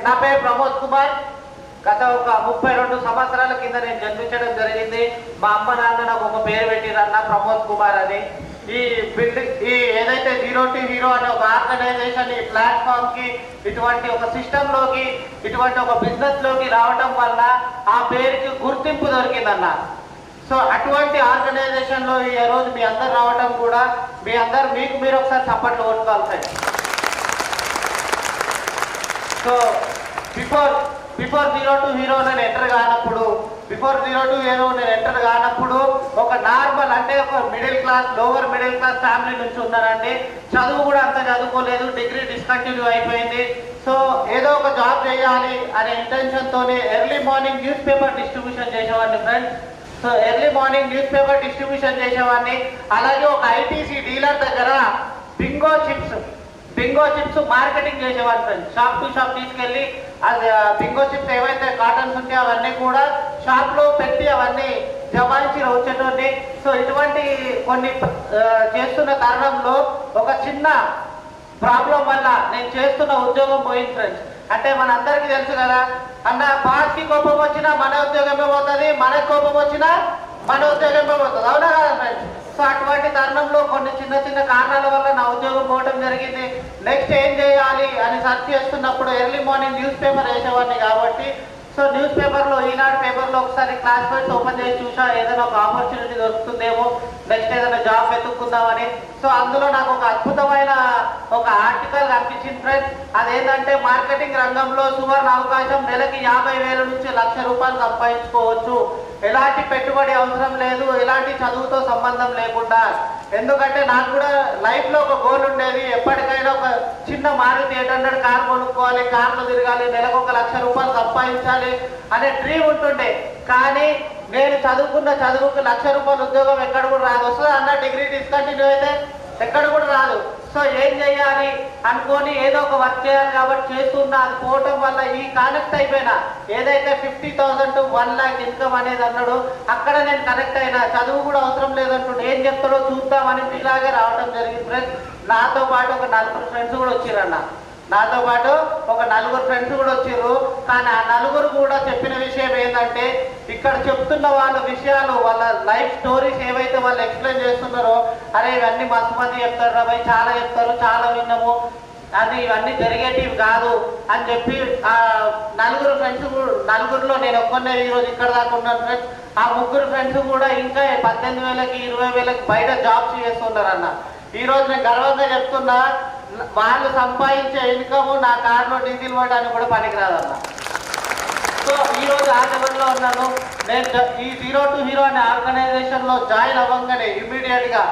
నా పేరు ప్రమోద్ కుమార్. గత ఒక 32 సంవత్సరాల కింద నేను జన్మించడం జరిగింది. మా అమ్మ నాన్న నాకు ఒక పేరు పెట్టిరన్న ప్రమోద్ కుమార్ అని. ఈ బిల్డింగ్ ఏదైతే 0 to Hero అనే ఒక ఆర్గనైజేషన్ ఈ ప్లాట్ఫామ్ కి ఇటువంటి ఒక సిస్టమ్ లోకి ఇటువంటి ఒక బిజినెస్ లోకి రావడం వల్ల ఆ పేరుకి గుర్తింపు దొరికిందన్న. సో అటువంటి ఆర్గనైజేషన్ లో ఈ రోజు మీ అందరు రావడం కూడా మీకు మీరు ఒకసారి సపోర్ట్లు కొట్టుకోవాలి. సో బిఫోర్ 0 to Hero నేను ఎంటర్ కానప్పుడు ఒక నార్మల్ అంటే ఒక లోవర్ మిడిల్ క్లాస్ ఫ్యామిలీ నుంచి ఉన్నానండి. చదువు కూడా అంత చదువుకోలేదు, డిగ్రీ డిస్కంటిన్యూ అయిపోయింది. సో ఏదో ఒక జాబ్ చేయాలి అనే ఇంటెన్షన్ తోనే early morning newspaper distribution చేసేవాడిని friends. So early morning newspaper distribution చేసేవాడిని. అలాగే ఒక ఐటీసీ డీలర్ దగ్గర బింగో చిప్స్ మార్కెటింగ్ చేసేవాళ్ళు ఫ్రెండ్స్. షాప్ టు షాప్ తీసుకెళ్ళి అది బింగో చిప్స్ ఏవైతే కాటన్స్ ఉంటే అవన్నీ కూడా షాప్ లో పెట్టి అవన్నీ జమాయించి వచ్చేటోని. సో ఇటువంటి కొన్ని చేస్తున్న కారణంలో ఒక చిన్న ప్రాబ్లం వల్ల నేను చేస్తున్న ఉద్యోగం పోయింది ఫ్రెండ్స్. అంటే మనందరికీ తెలుసు కదా అన్న, బాస్కి కోపం వచ్చినా మన ఉద్యోగమే పోతుంది, మనకి కోపం వచ్చినా మన ఉద్యోగమే పోతుంది, అవునా కదా ఫ్రెండ్స్? సో అటువంటి తరుణంలో కొన్ని చిన్న కారణాల వల్ల నా ఉద్యోగం పోవడం జరిగింది. నెక్స్ట్ ఏం చేయాలి అని సెర్చ్ చేస్తున్నప్పుడు ఎర్లీ మార్నింగ్ న్యూస్ పేపర్ వేసేవాడిని కాబట్టి సో న్యూస్ పేపర్లో ఈనాడు పేపర్లో ఒకసారి క్లాస్ ఫైల్స్ ఓపెన్ చేసి చూసా, ఏదైనా ఒక ఆపర్చునిటీ దొరుకుతుందేమో, నెక్స్ట్ ఏదైనా జాబ్ వెతుక్కుందామని. సో అందులో నాకు ఒక అద్భుతమైన ఒక ఆర్టికల్ కనిపించింది ఫ్రెండ్స్. అదేంటంటే మార్కెటింగ్ రంగంలో సువర్ణ అవకాశం, నెలకి 50,000 నుంచి ₹1,00,000 సంపాదించుకోవచ్చు, ఎలాంటి పెట్టుబడి అవసరం లేదు, ఎలాంటి చదువుతో సంబంధం లేకుండా. ఎందుకంటే నాకు కూడా లైఫ్లో ఒక గోల్ ఉండేది, ఎప్పటికైనా ఒక చిన్న మారుతి 800 కార్ కొనుక్కోవాలి, కార్లో తిరగాలి, నెలకు ₹1,00,000 సంపాదించాలి అనే డ్రీమ్ ఉంటుండే. కానీ నేను చదువుకున్న చదువుకు ₹1,00,000 ఉద్యోగం ఎక్కడ కూడా రాదు. వస్తుంది అన్న, డిగ్రీ డిస్కంటిన్యూ అయితే ఎక్కడ కూడా రాదు. సో ఏం చేయాలి అనుకొని ఏదో ఒక వర్క్ చేయాలి కాబట్టి చేస్తున్నా. అది పోవటం వల్ల ఈ కనెక్ట్ అయిపోయినా, ఏదైతే 50,000 to 1,00,000 ఇన్కమ్ అనేది అన్నాడు అక్కడ నేను కనెక్ట్ అయినా. చదువు కూడా అవసరం లేదంటుండే, ఏం చెప్తాడో చూద్దామని ఇలాగే రావడం జరిగింది ఫ్రెండ్స్. నాతో పాటు ఒక 4 ఫ్రెండ్స్ కూడా వచ్చిరన్న. కానీ ఆ నలుగురు కూడా చెప్పిన విషయం ఏంటంటే, ఇక్కడ చెప్తున్న వాళ్ళ విషయాలు, వాళ్ళ లైఫ్ స్టోరీస్ ఏవైతే వాళ్ళు ఎక్స్ప్లెయిన్ చేస్తున్నారో, అరే ఇవన్నీ మస్తు మంది చెప్తారు రా భయ్, చాలా చెప్తారు, చాలా విన్నాము, అది ఇవన్నీ జరిగేటివి కాదు అని చెప్పి ఆ నలుగురిలో నేను ఒక్కనే ఈరోజు ఇక్కడ దాకా ఉన్నాను ఫ్రెండ్స్. ఆ 3 ఫ్రెండ్స్ కూడా ఇంకా 18,000కి 20,000కి బయట జాబ్స్ చేస్తున్నారన్న. ఈరోజు నేను గర్వంగా చెప్తున్నా, వాళ్ళు సంపాదించే ఇన్కమ్ నా కార్లో డీజిల్ పడడానికి కూడా పనికిరాదన్న. సో ఈరోజు ఆ లెవెల్లో ఉన్నాను నేను. ఈ 0 to Hero అనే ఆర్గనైజేషన్లో జాయిన్ అవ్వగానే ఇమ్మీడియట్గా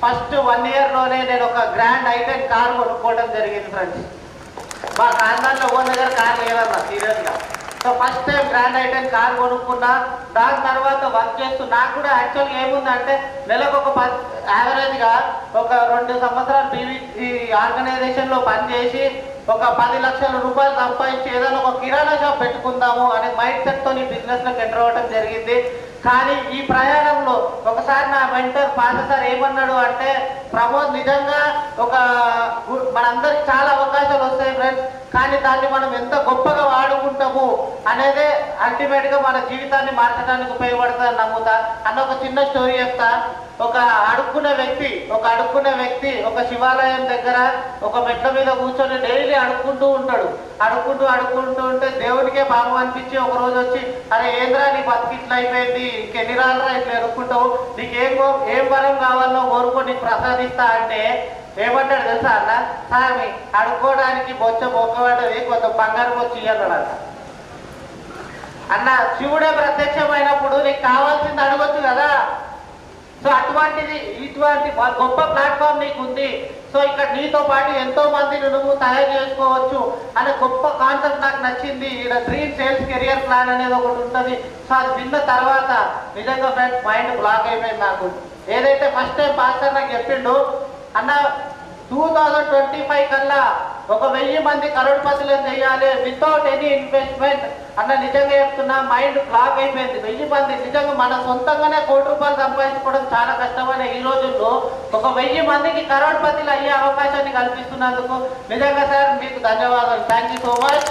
ఫస్ట్ 1 ఇయర్లోనే నేను ఒక గ్రాండ్ i10 కార్ కొనుక్కోవడం జరిగింది ఫ్రెండ్స్. మా ఖాందాన్లో ఓన్ దగ్గర కార్ లేదన్న సీరియస్గా. So first time grand i10 car కొనుక్కున్నా. దాని తర్వాత వర్క్ చేస్తూ నాకు కూడా యాక్చువల్గా ఏముందంటే, నెలకు ఒక యావరేజ్గా ఒక 2 సంవత్సరాలు ఈ ఆర్గనైజేషన్లో పనిచేసి ఒక ₹10,00,000 సంపాదించి ఏదైనా ఒక కిరాణా షాప్ పెట్టుకుందాము అనే మైండ్ సెట్తో ఈ బిజినెస్లోకి ఎంటర్ అవ్వడం జరిగింది. కానీ ఈ ప్రయాణంలో ఒకసారి నా మెంటర్ సార్ ఏమన్నాడు అంటే, ప్రమోద్ నిజంగా మనందరికి చాలా అవకాశాలు వస్తాయి ఫ్రెండ్స్, కానీ దాన్ని మనం ఎంత గొప్పగా వాడుకుంటాము అనేదే అల్టిమేట్గా మన జీవితాన్ని మార్చడానికి ఉపయోగపడుతుందని నమ్ముతా అన్న. ఒక చిన్న స్టోరీ చెప్తా. ఒక అడుక్కునే వ్యక్తి ఒక శివాలయం దగ్గర ఒక మెట్ల మీద కూర్చొని డైలీ అడుక్కుంటూ ఉంటాడు. అడుక్కుంటూ ఉంటే దేవునికే పాపం అనిపించి ఒక రోజు వచ్చి, అరే ఏంద్రా నీ బతికి ఇట్లా అయిపోయింది, ఇంకెన్ని రాళ్ళరా ఇట్లా అడుక్కుంటావు, నీకేం వరం కావాలో కోరుకో, నీకు ప్రసాదిస్తా అంటే ఏమంటాడు తెలుసా అన్న? స్వామి అడుక్కోవడానికి బొక్కబడ్డది, కొంత బంగారు బొచ్చి అన్నాడు అన్న. శివుడే ప్రత్యక్షమైనప్పుడు నీకు కావాల్సింది అడగొచ్చు కదా. సో ఇటువంటి గొప్ప ప్లాట్ఫామ్ నీకు ఉంది. సో ఇక్కడ నీతో పాటు ఎంతో మందిని నువ్వు తయారు చేసుకోవచ్చు అనే గొప్ప కాన్సెప్ట్ నాకు నచ్చింది. ఇక్కడ డ్రీమ్ సేల్స్ కెరియర్ ప్లాన్ అనేది ఒకటి ఉంటుంది. సో అది విన్న తర్వాత నిజంగా ఫ్రెండ్స్ మైండ్ బ్లాక్ అయిపోయింది నాకు. ఏదైతే ఫస్ట్ టైం పాస్టర్ నాకు చెప్పిండు అన్న, 2025 కల్లా 1,000 మంది కరోడ్పతులను చేయాలి వితౌట్ ఎనీ ఇన్వెస్ట్మెంట్ అన్న. నిజంగా చెప్తున్నా, మైండ్ బ్లాక్ అయిపోయింది. 1000 మంది నిజంగా మన సొంతంగానే ₹1,00,00,000 సంపాదించుకోవడం చాలా కష్టమైన ఈ రోజుల్లో 1,000 మందికి కరోడ్పతులు అయ్యే అవకాశాన్ని కల్పిస్తున్నందుకు నిజంగా సార్ మీకు ధన్యవాదాలు. Thank you so much.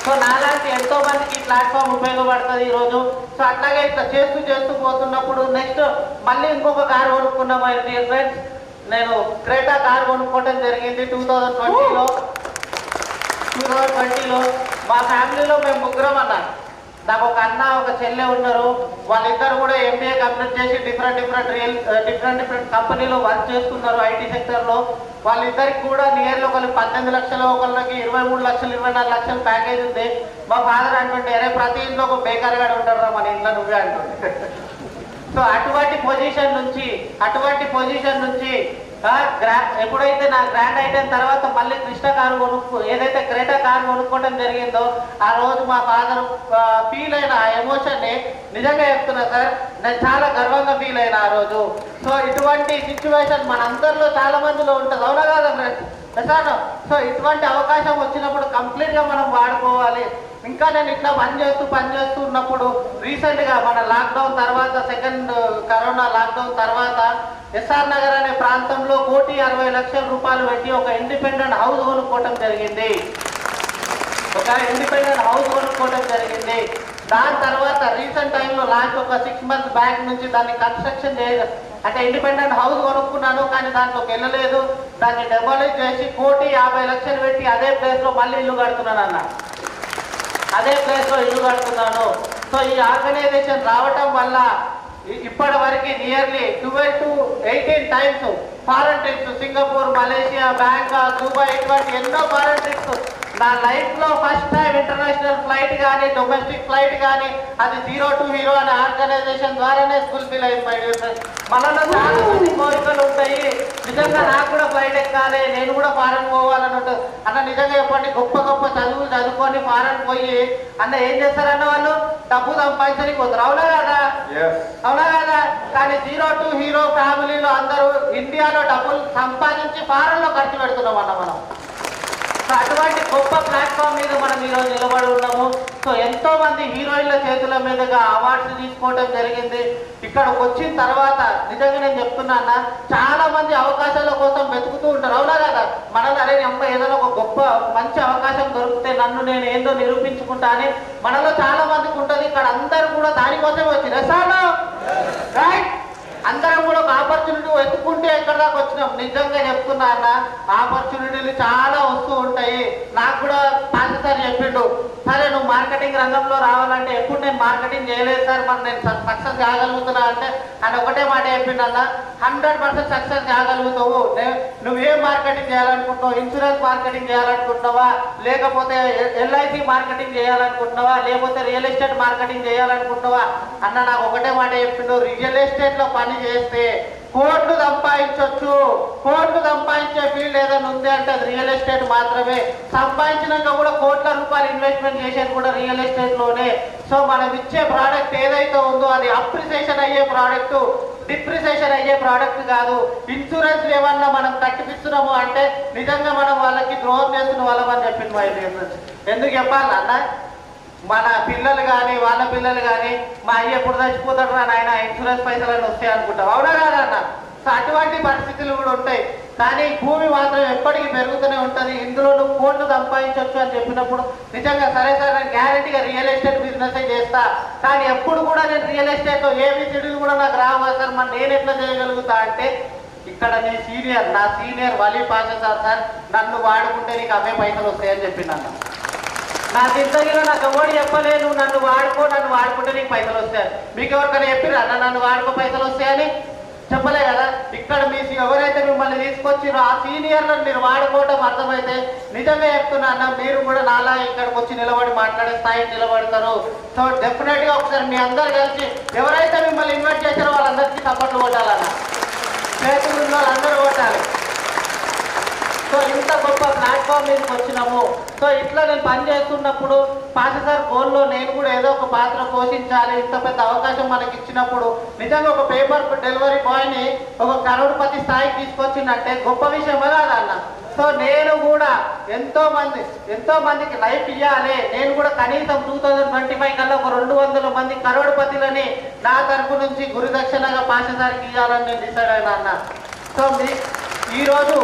So నాలాంటి ఎంతో మందికి ఈ ప్లాట్ఫామ్ ఉపయోగపడుతుంది ఈరోజు. సో అట్లాగే ఇట్లా చేస్తూ చేస్తూ పోతున్నప్పుడు నెక్స్ట్ మళ్ళీ ఇంకొక కారు కొనుక్కున్నాం మై డియర్ ఫ్రెండ్స్. నేను క్రేటా కారు కొనుక్కోవడం జరిగింది 2020లో. మా ఫ్యామిలీలో మేము ముగ్గురం అన్నాను. నాకు ఒక అన్న ఒక చెల్లె ఉన్నారు. వాళ్ళిద్దరు కూడా MBA కంప్లీట్ చేసి డిఫరెంట్ కంపెనీలో వర్క్ చేస్తున్నారు ఐటీ సెక్టర్లో. వాళ్ళిద్దరికి కూడా నియర్లీ ఒకరికి 18 లక్షలు, ఒకరికి 23 లక్షలు, 24 లక్షలు ప్యాకేజ్ ఉంది. మా ఫాదర్ అంటుంటే అరే ప్రతి ఇంట్లో ఒక బేకర్ గారు ఉంటారు రా మన ఇంట్లో నువ్వే అంటుండే. సో అటువంటి పొజిషన్ నుంచి ఎప్పుడైతే నా గ్రాండ్ అయిపోయిన తర్వాత మళ్ళీ కృష్ణ కారు ఏదైతే క్రేటా కారు కొనుక్కోవడం జరిగిందో ఆ రోజు మా ఫాదర్ ఫీల్ అయిన ఆ ఎమోషన్ని నిజంగా చెప్తున్నా సార్, నేను చాలా గర్వంగా ఫీల్ అయినా ఆ రోజు. సో ఇటువంటి సిచ్యువేషన్ మన అందరిలో చాలా మందిలో ఉంటుంది, అవునా కాదా ఫ్రెండ్స్? సో ఇటువంటి అవకాశం వచ్చినప్పుడు కంప్లీట్గా మనం వాడుకోవాలి. ఇంకా నేను ఇట్లా పనిచేస్తూ ఉన్నప్పుడు రీసెంట్గా మన లాక్డౌన్ తర్వాత సెకండ్ కరోనా లాక్డౌన్ తర్వాత ఎస్ఆర్ నగర్ అనే ప్రాంతంలో 1,60,00,000 పెట్టి ఒక ఇండిపెండెంట్ హౌస్ కొనుక్కోవడం జరిగింది. దాని తర్వాత రీసెంట్ టైంలో లాస్ట్ ఒక 6 months బ్యాక్ నుంచి దాన్ని కన్స్ట్రక్షన్ అంటే ఇండిపెండెంట్ హౌస్ కొనుక్కున్నాను, కానీ దాంట్లోకి వెళ్ళలేదు. దాన్ని డెమాలిష్ చేసి 1,50,00,000 పెట్టి అదే ప్లేస్లో మళ్ళీ ఇల్లు కడుతున్నాను. సో ఈ ఆర్గనైజేషన్ రావటం వల్ల ఇప్పటి వరకు nearly 12 to 18 times foreign trips, Singapore, Malaysia, Bangkok, Dubai, ఇటువంటి ఎన్నో ఫారెన్ ట్రిప్స్. నా లైఫ్లో ఫస్ట్ టైం ఇంటర్నేషనల్ ఫ్లైట్ కానీ డొమెస్టిక్ ఫ్లైట్ కానీ అది 0 to Hero అనే ఆర్గనైజేషన్ ద్వారానే ఫుల్ఫిల్ అయిపోయింది. మనలో చాలా మంది కోరికలు ఉంటాయి, నిజంగా నాకు కూడా ఫ్లైట్ ఎక్కాలి, నేను కూడా ఫారెన్ పోవాలని ఉంటుంది అన్న. నిజంగా చెప్పండి, గొప్ప చదువులు చదువుకొని ఫారెన్ పోయి అన్న ఏం చేస్తారన్న వాళ్ళు డబ్బు సంపాదించడానికి పోతారు, అవునా కదా? కానీ 0 to Hero ఫ్యామిలీలో అందరూ ఇండియాలో డబ్బులు సంపాదించి ఫారెన్ లో ఖర్చు పెడుతున్నాం అన్న మనం. సో అటువంటి గొప్ప ప్లాట్ఫామ్ మీద మనం ఈరోజు నిలబడి ఉన్నాము. సో ఎంతో మంది హీరోయిన్ల చేతుల మీదుగా అవార్డ్స్ తీసుకోవడం జరిగింది. ఇక్కడికి వచ్చిన తర్వాత నిజంగా నేను చెప్తున్నా, చాలా మంది అవకాశాల కోసం వెతుకుతూ ఉంటారు, అవునా కదా? మనలో అరే అమ్మ ఏదైనా ఒక గొప్ప మంచి అవకాశం దొరికితే నన్ను నేను ఏందో నిరూపించుకుంటా అని మనలో చాలా మందికి ఉంటుంది. ఇక్కడ అందరూ కూడా దానికోసమే వచ్చి రైట్ అందరం కూడా ఒక ఆపర్చునిటీ వెతుక్కుంటే ఎక్కడ దాకా వచ్చినాం. నిజంగా చెప్తున్నా అన్న, ఆపర్చునిటీలు చాలా వస్తూ ఉంటాయి. నాకు కూడా పాస్ సార్ చెప్పిండు, సరే నువ్వు మార్కెటింగ్ రంగంలో రావాలంటే ఎప్పుడు నేను మార్కెటింగ్ చేయలేదు సార్, మరి నేను సక్సెస్ కాగలుగుతున్నా అంటే ఆయన ఒకటే మాట చెప్పిండు అన్న, 100% సక్సెస్ కాగలుగుతావు. నువ్వేం మార్కెటింగ్ చేయాలనుకుంటున్నావు? ఇన్సూరెన్స్ మార్కెటింగ్ చేయాలనుకుంటున్నావా, లేకపోతే LIC మార్కెటింగ్ చేయాలనుకుంటున్నావా, లేకపోతే రియల్ ఎస్టేట్ మార్కెటింగ్ చేయాలనుకుంటున్నావా అన్న? నాకు ఒకటే మాట చెప్పిండు, రియల్ ఎస్టేట్ లో పని చేస్తే కోట్లు సంపాదించవచ్చు. కోట్లు సంపాదించే ఫీల్డ్ ఏదైనా ఉంది అంటే అది రియల్ ఎస్టేట్ మాత్రమే. సంపాదించినాక కూడా కోట్ల రూపాయలు ఇన్వెస్ట్మెంట్ చేసేది కూడా రియల్ ఎస్టేట్ లోనే. సో మనం ఇచ్చే ప్రోడక్ట్ ఏదైతే ఉందో అది అప్రిసియేషన్ అయ్యే ప్రోడక్ట్, డిప్రిసియేషన్ అయ్యే ప్రోడక్ట్ కాదు. ఇన్సూరెన్స్ ఏమన్నా మనం కట్టిపిస్తున్నాము అంటే నిజంగా మనం వాళ్ళకి ద్రోహం చేస్తున్న వాళ్ళమని చెప్పింది మా ఇన్సూరెన్స్. ఎందుకు చెప్పాలన్న, మన పిల్లలు కానీ వాళ్ళ పిల్లలు కానీ మా అయ్య ఎప్పుడు చచ్చిపోతాడు రా నాయన ఇన్సూరెన్స్ పైసలను వస్తాయి అనుకుంటాం, అవునా కాదన్న? సో అటువంటి పరిస్థితులు కూడా ఉంటాయి. కానీ భూమి మాత్రం ఎప్పటికీ పెరుగుతూనే ఉంటుంది. ఇందులో నువ్వు కోట్లు సంపాదించవచ్చు అని చెప్పినప్పుడు నిజంగా సరే సార్ నేను గ్యారెంటీగా రియల్ ఎస్టేట్ బిజినెస్ చేస్తా, కానీ ఎప్పుడు కూడా నేను రియల్ ఎస్టేట్లో ఏబిసిడీలు కూడా నాకు రావు కదా సార్, మరి నేను ఎట్లా చేయగలుగుతా అంటే ఇక్కడ నా సీనియర్ వలీ పాషా సార్ నన్ను వాడుకుంటే నీకు అవే పైసలు వస్తాయని చెప్పిందన్న. నా జిందగీలో నాకు ఎవరు చెప్పలేదు, నన్ను వాడుకుంటే నీకు పైసలు వస్తాయి. మీకు ఎవరికైనా చెప్పిరా నన్ను వాడుకో పైసలు వస్తాయని? చెప్పలే కదా. ఇక్కడ మీ ఎవరైతే మిమ్మల్ని తీసుకొచ్చిరో ఆ సీనియర్లను మీరు వాడుకోవడం అర్థమైతే నిజంగా చెప్తున్నా అన్న, మీరు కూడా నాలా ఇక్కడికి వచ్చి నిలబడి మాట్లాడే స్థాయికి నిలబడతారు. సో డెఫినెట్గా ఒకసారి మీ అందరు కలిసి ఎవరైతే మిమ్మల్ని ఇన్వైట్ చేశారో వాళ్ళందరికీ సపోర్ట్లు కొట్టాలన్న, చేతులు ఉన్న వాళ్ళందరూ కొట్టాలి. సో ఇంత గొప్ప ప్లాట్ఫామ్ మీదకి వచ్చినాము. సో ఇట్లా నేను పని చేస్తున్నప్పుడు పాషా సార్ గోల్లో నేను కూడా ఏదో ఒక పాత్ర పోషించాలి. ఇంత పెద్ద అవకాశం మనకి ఇచ్చినప్పుడు నిజంగా ఒక పేపర్ డెలివరీ బాయ్ని ఒక కరోడ్పతి స్థాయికి తీసుకొచ్చిందంటే గొప్ప విషయం కాదన్న. సో నేను కూడా ఎంతో మందికి లైఫ్ ఇవ్వాలి. నేను కూడా కనీసం 2025 కల్లా ఒక 200 మంది కరోడ్పతులని నా తరపు నుంచి గురుదక్షిణగా పాషా సార్కి ఇవ్వాలని నేను డిసైడ్ అయినా అన్న. సో ఈరోజు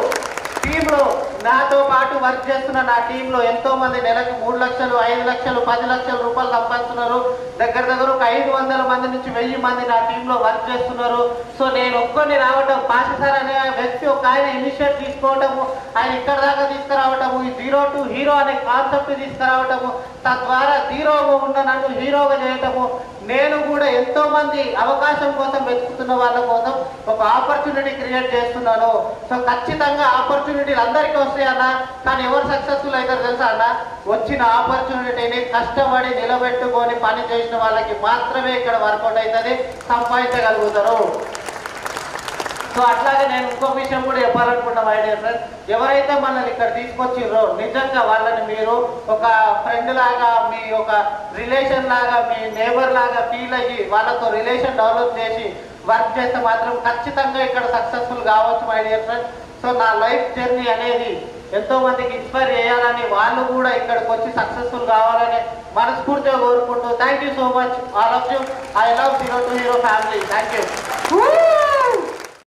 టీంలో నాతో పాటు వర్క్ చేస్తున్న నా టీంలో ఎంతో మంది నెలకు 3 లక్షలు 5 లక్షలు 10 లక్షల రూపాయలు సంపాదిస్తున్నారు. దగ్గర ఒక 500 మంది నుంచి 1000 మంది నా టీంలో వర్క్ చేస్తున్నారు. సో నేను ఒక్కరిని రావటం, పాషా సార్ అనే వ్యక్తి ఒక ఆయన ఇనిషియేట్ తీసుకోవటము, ఆయన ఇక్కడ దాకా తీసుకురావటము, ఈ 0 to హీరో అనే కాన్సెప్ట్ తీసుకురావటము, తద్వారా జీరోగా ఉన్న నన్ను హీరోగా చేయటము, నేను కూడా ఎంతో మంది అవకాశం కోసం వెతుకుతున్న వాళ్ళ కోసం ఒక ఆపర్చునిటీ క్రియేట్ చేస్తున్నాను. సో ఖచ్చితంగా ఆపర్చునిటీలు అందరికీ వస్తాయి అన్న, కానీ ఎవరు సక్సెస్ఫుల్ అవుతారు తెలుసా అన్న? వచ్చిన ఆపర్చునిటీని కష్టపడి నిలబెట్టుకొని పని చేసిన వాళ్ళకి మాత్రమే ఇక్కడ వర్కౌట్ అవుతుంది, సంపాదించగలుగుతారు. సో అట్లాగే నేను ఇంకో విషయం కూడా చెప్పాలనుకున్నా మై డియర్ ఫ్రెండ్స్, ఎవరైతే మనల్ని ఇక్కడ తీసుకొచ్చిర్రో నిజంగా వాళ్ళని మీరు ఒక ఫ్రెండ్ లాగా, మీ ఒక రిలేషన్ లాగా, మీ నేబర్ లాగా ఫీల్ అయ్యి వాళ్ళతో రిలేషన్ డెవలప్ చేసి వర్క్ చేస్తే మాత్రం ఖచ్చితంగా ఇక్కడ సక్సెస్ఫుల్ కావచ్చు మై డియర్ ఫ్రెండ్స్. సో నా లైఫ్ జర్నీ అనేది ఎంతో మందికి ఇన్స్పైర్ చేయాలని, వాళ్ళు కూడా ఇక్కడికి వచ్చి సక్సెస్ఫుల్ కావాలని మనస్ఫూర్తిగా కోరుకుంటూ thank you so much all of you. I love 0 to hero family. Thank you.